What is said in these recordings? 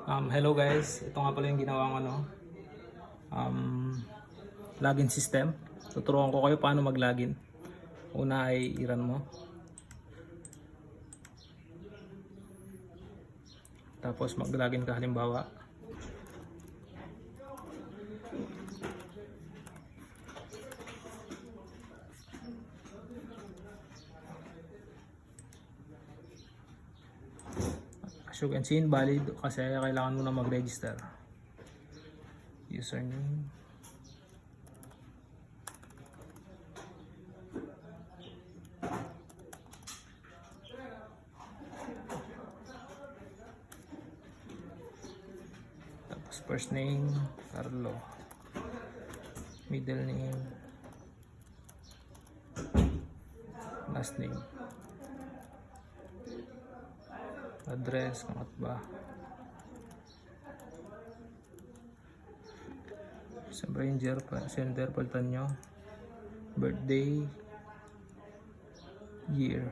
Hello guys, ito nga pala yung ginawang login system. Tuturuan ko kayo paano mag-login. Una ay i-run mo. Tapos mag-login ka halimbawa. As you can see, invalid kasi kailangan mo na mag-register. Username. Tapos first name, Carlo. Middle name. Last name. Address, kangat ba? Siyempre yung sender, palitan nyo. Birthday, year.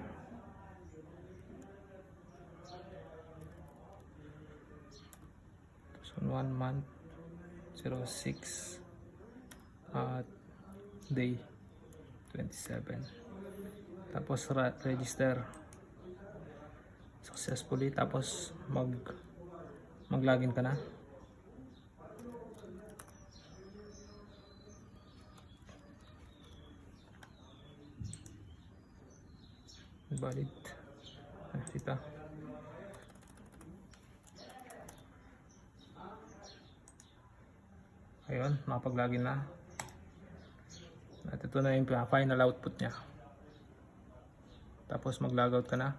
So 1 month, 06 at day 27. Tapos register successfully, tapos mag-login ka na. Valid. Kita. Ayun, makapag-login na. At ito na yung final output niya. Tapos mag-logout ka na.